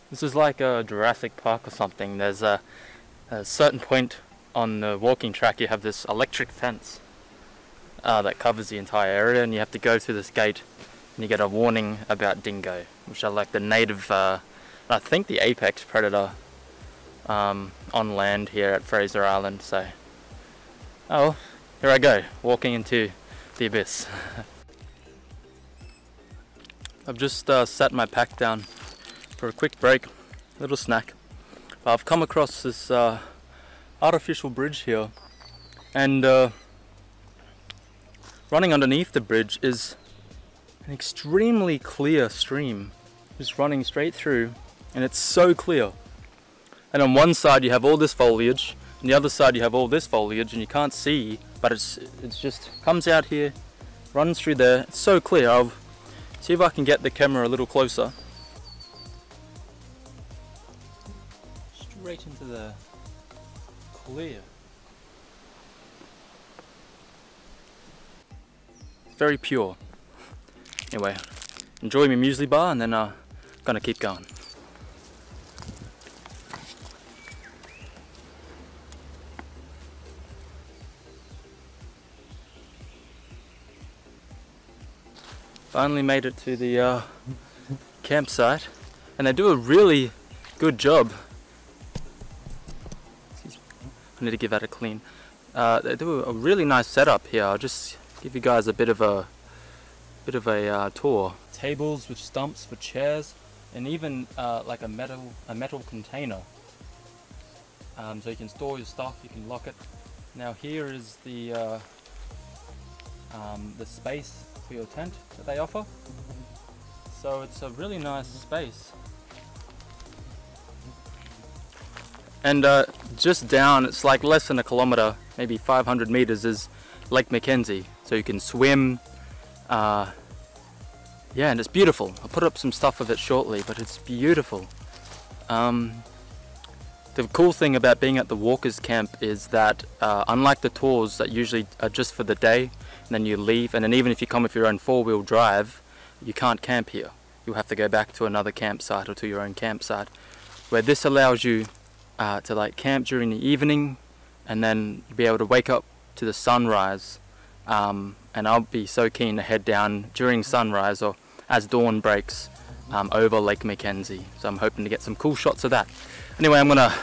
This is like a Jurassic Park or something. There's a certain point on the walking track, you have this electric fence that covers the entire area, and you have to go through this gate and you get a warning about dingo, which are like the native, I think the apex predator on land here at Fraser Island. So, oh, here I go, walking into the abyss. I've just sat my pack down for a quick break, little snack. I've come across this artificial bridge here, and running underneath the bridge is an extremely clear stream, just running straight through, and it's so clear. And on one side you have all this foliage, and the other side you have all this foliage, and you can't see, but it's just comes out here, runs through there. It's so clear. I'll see if I can get the camera a little closer. Straight into the clear. Very pure. Anyway, enjoy my muesli bar, and then gonna keep going. Finally made it to the campsite, and they do a really good job. I need to give that a clean. They do a really nice setup here. I'll just give you guys a bit of a tour. Tables with stumps for chairs, and even like a metal container, so you can store your stuff. You can lock it. Now here is the space for your tent that they offer. So it's a really nice space. And just down, it's like less than a kilometer, maybe 500 meters, is Lake McKenzie. So you can swim. Yeah, and it's beautiful. I'll put up some stuff of it shortly, but it's beautiful. The cool thing about being at the walkers camp is that unlike the tours that usually are just for the day and then you leave, and then even if you come with your own four-wheel drive, you can't camp here. You'll have to go back to another campsite or to your own campsite, where this allows you to like camp during the evening and then be able to wake up to the sunrise. And I'll be so keen to head down during sunrise or as dawn breaks over Lake McKenzie. So I'm hoping to get some cool shots of that. Anyway, I'm gonna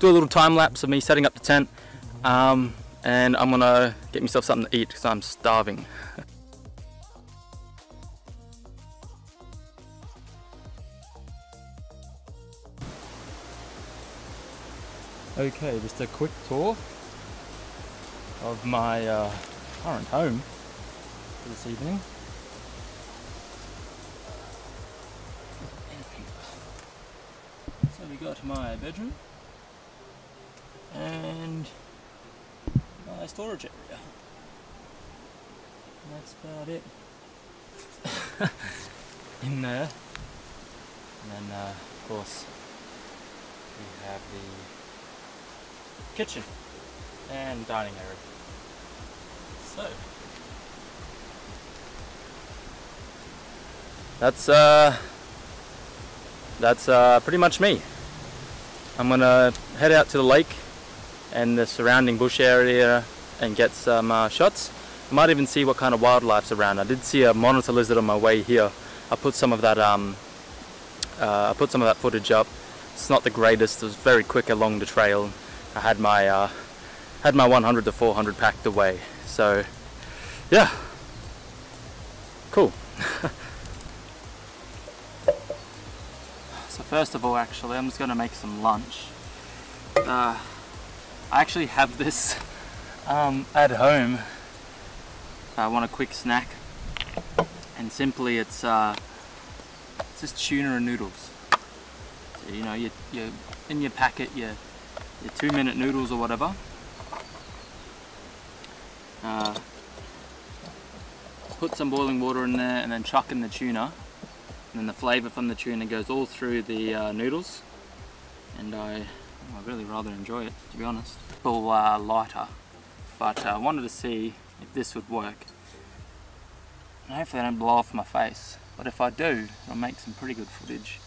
do a little time lapse of me setting up the tent, and I'm gonna get myself something to eat because I'm starving. Okay, just a quick tour of my current home for this evening. So we got my bedroom and my storage area. And that's about it in there. And then of course we have the kitchen and dining area. So that's pretty much me. I'm gonna head out to the lake and the surrounding bush area and get some shots. I might even see what kind of wildlife's around. I did see a monitor lizard on my way here. I put some of that footage up. It's not the greatest. It was very quick along the trail. I had my 100 to 400 packed away. So yeah, cool. So first of all, actually, I'm just going to make some lunch. I actually have this at home if I want a quick snack, and simply it's just tuna and noodles. So, you know, you in your packet, your 2-minute noodles or whatever. Put some boiling water in there and then chuck in the tuna. And then the flavour from the tuna goes all through the noodles, and I really rather enjoy it, to be honest. A little lighter, but I wanted to see if this would work. And hopefully I don't blow off my face, but if I do, it'll make some pretty good footage.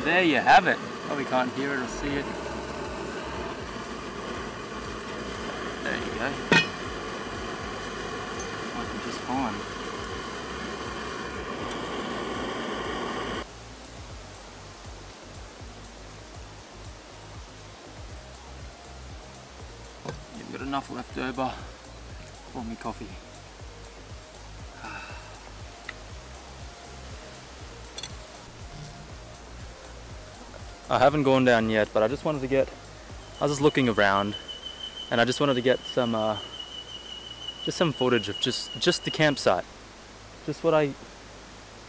there you have it. Probably can't hear it or see it. There you go. Working just fine. You've got enough left over for me coffee. I haven't gone down yet, but I just wanted to get, I was just looking around and I just wanted to get some footage of just the campsite. Just when I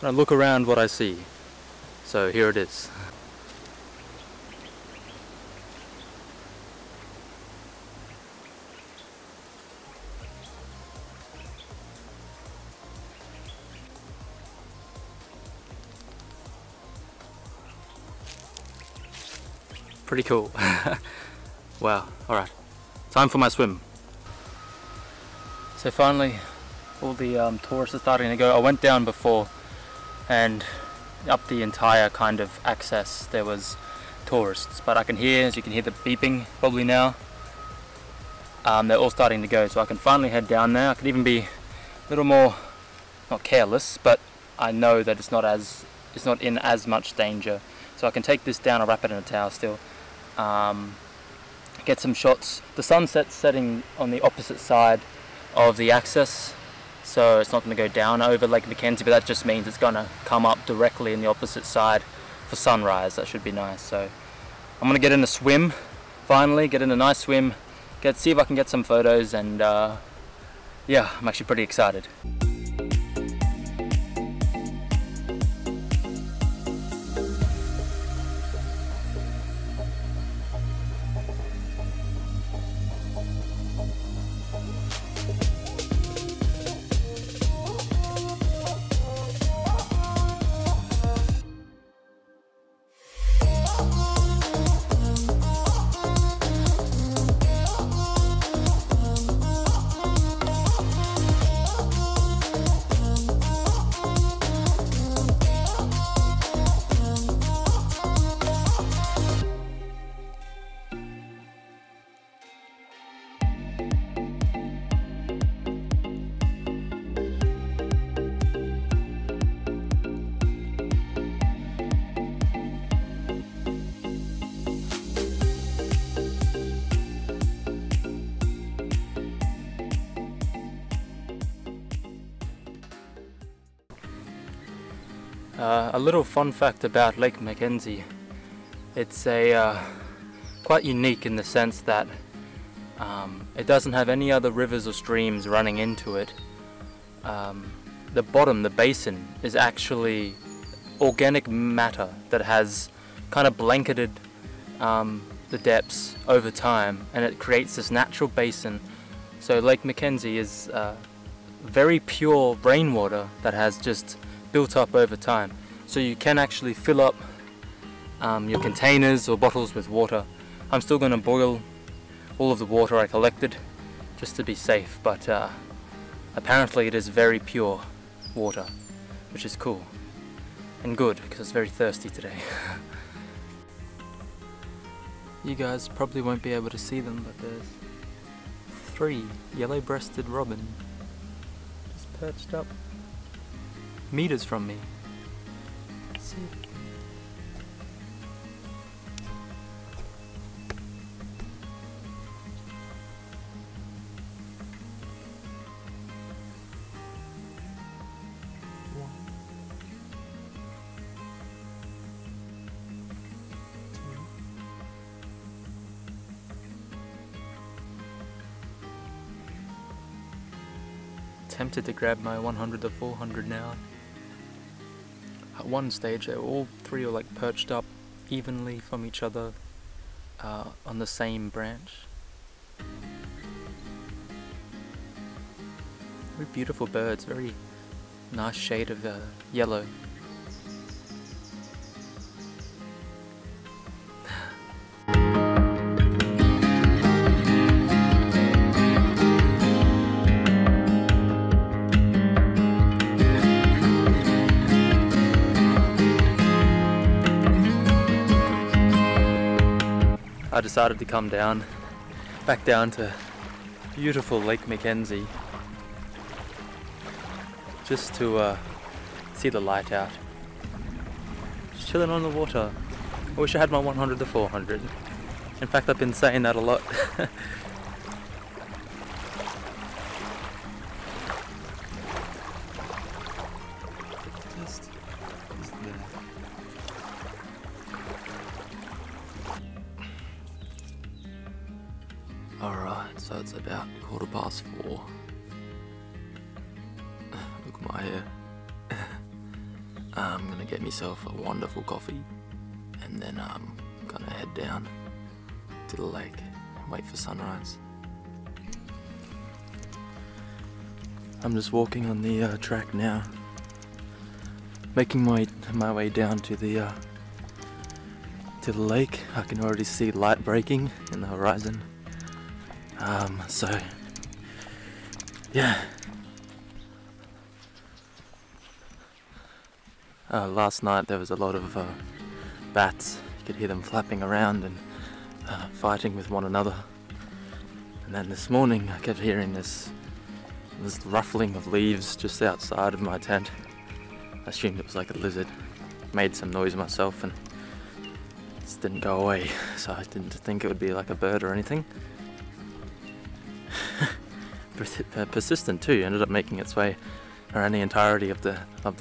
look around what I see. So here it is. Pretty cool. Wow, alright. Time for my swim. So finally, all the tourists are starting to go. I went down before and up the entire kind of access there was tourists. But I can hear, as you can hear the beeping probably now, they're all starting to go. So I can finally head down there. I could even be a little more, not careless, but I know that it's not in as much danger. So I can take this down, I'll wrap it in a towel still. Get some shots. The sunset's setting on the opposite side of the access, so it's not going to go down over Lake McKenzie, but that just means it's going to come up directly in the opposite side for sunrise. That should be nice. So I'm going to get in a swim, finally get in a nice swim, see if I can get some photos, and yeah, I'm actually pretty excited. A little fun fact about Lake McKenzie. It's quite unique in the sense that it doesn't have any other rivers or streams running into it. The bottom, the basin, is actually organic matter that has kind of blanketed the depths over time, and it creates this natural basin. So Lake McKenzie is very pure rainwater that has just built up over time. So you can actually fill up your containers or bottles with water. I'm still going to boil all of the water I collected just to be safe, but apparently it is very pure water, which is cool and good because it's very thirsty today. You guys probably won't be able to see them, but there's 3 yellow-breasted robin just perched up meters from me. See? Tempted to grab my 100 to 400 now. At one stage, all 3 are like perched up evenly from each other on the same branch. Very beautiful birds, very nice shade of yellow. I decided to come back down to beautiful Lake McKenzie, just to see the light out. Just chilling on the water. I wish I had my 100 to 400. In fact, I've been saying that a lot. Just there. Alright, so it's about 4:15. Look at my hair. I'm gonna get myself a wonderful coffee and then I'm gonna head down to the lake and wait for sunrise. I'm just walking on the track now, making my way down to the lake. I can already see light breaking in the horizon. So yeah. Last night there was a lot of bats. You could hear them flapping around and fighting with one another. And then this morning I kept hearing this ruffling of leaves just outside of my tent. I assumed it was like a lizard. Made some noise myself and it just didn't go away, so I didn't think it would be like a bird or anything. Persistent too, ended up making its way around the entirety of the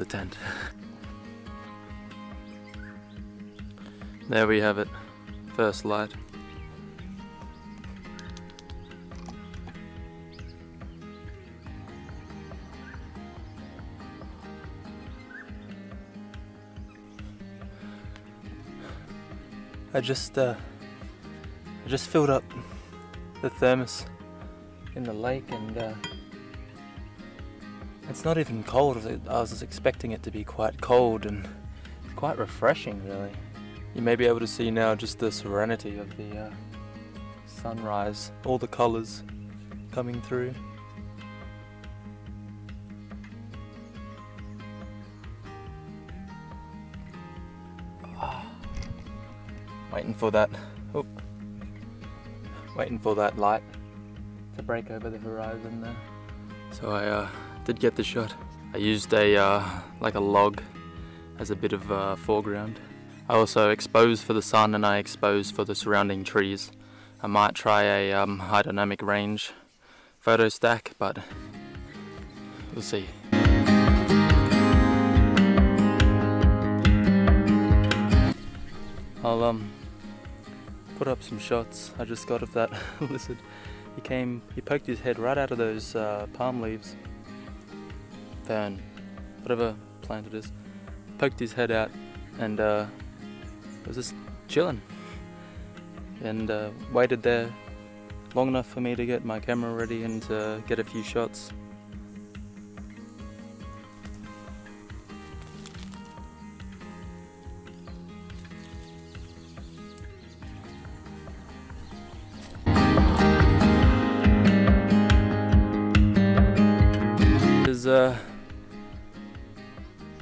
tent. There we have it, first light. I just filled up the thermos in the lake and it's not even cold. I was expecting it to be quite cold and quite refreshing really. You may be able to see now just the serenity of the sunrise, all the colours coming through. Waiting for that light to break over the horizon there. So I did get the shot. I used like a log as a bit of foreground. I also exposed for the sun and I exposed for the surrounding trees. I might try a high dynamic range photo stack, but we'll see. I'll put up some shots I just got of that lizard. He poked his head right out of those palm leaves. Fern, whatever plant it is. Poked his head out and was just chilling. And waited there long enough for me to get my camera ready and to get a few shots.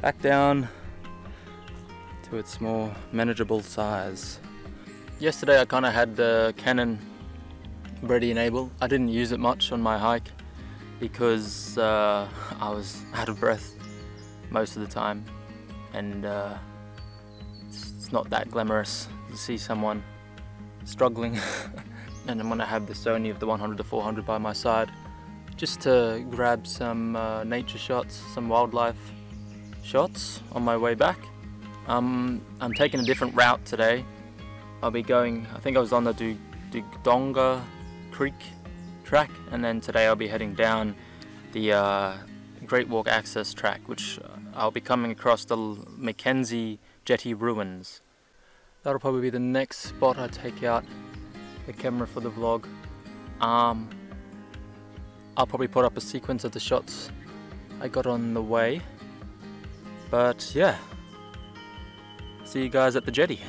Back down to its more manageable size. Yesterday I kind of had the Canon ready and able. I didn't use it much on my hike because I was out of breath most of the time, and it's not that glamorous to see someone struggling. And I'm gonna have the Sony of the 100 to 400 by my side just to grab some nature shots, some wildlife shots on my way back. I'm taking a different route today. I'll be going, I think I was on the Dugdonga Creek track, and then today I'll be heading down the Great Walk Access track, which I'll be coming across the McKenzie Jetty ruins. That'll probably be the next spot I take out the camera for the vlog. I'll probably put up a sequence of the shots I got on the way. But yeah, see you guys at the jetty.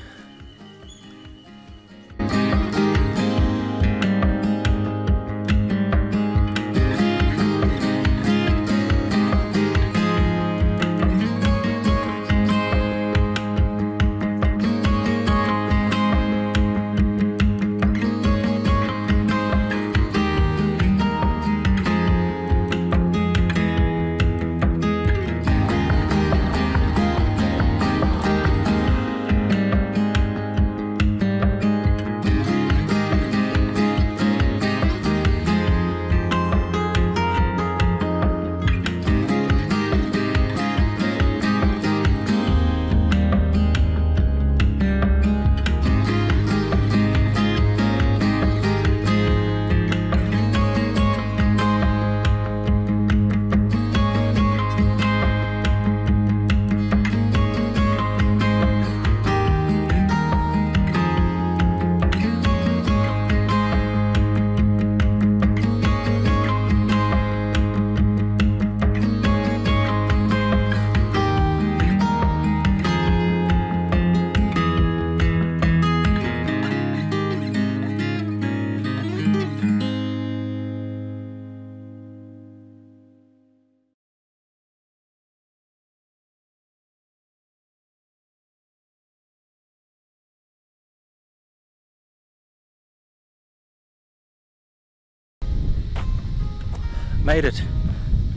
Made it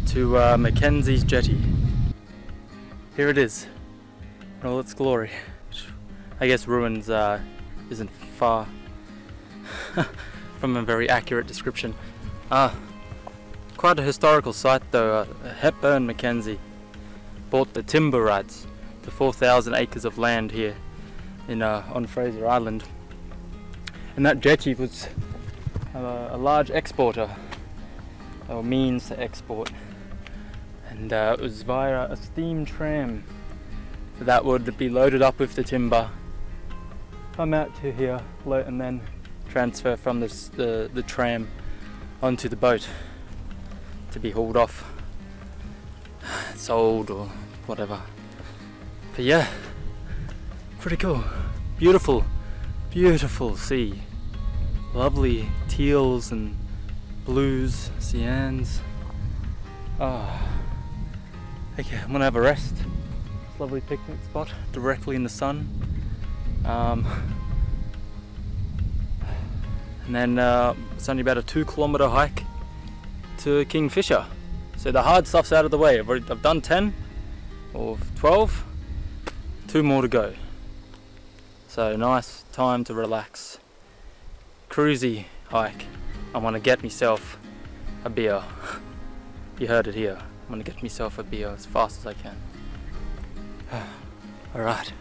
to Mackenzie's jetty. Here it is in all its glory. I guess ruins isn't far from a very accurate description. Quite a historical site though. Hepburn Mackenzie bought the timber rights to 4,000 acres of land here in on Fraser Island, and that jetty was a large exporter, or means to export, and it was via a steam tram that would be loaded up with the timber, come out to here, and then transfer from the tram onto the boat to be hauled off, sold or whatever. But yeah, pretty cool. Beautiful, beautiful sea. Lovely teals and blues, cyans. Oh, okay, I'm gonna have a rest. It's a lovely picnic spot directly in the sun. And then it's only about a 2-kilometer hike to Kingfisher. So the hard stuff's out of the way. I've done 10 or 12, 2 more to go. So nice time to relax. Cruisy hike. I want to get myself a beer. You heard it here. I'm going to get myself a beer as fast as I can. Alright.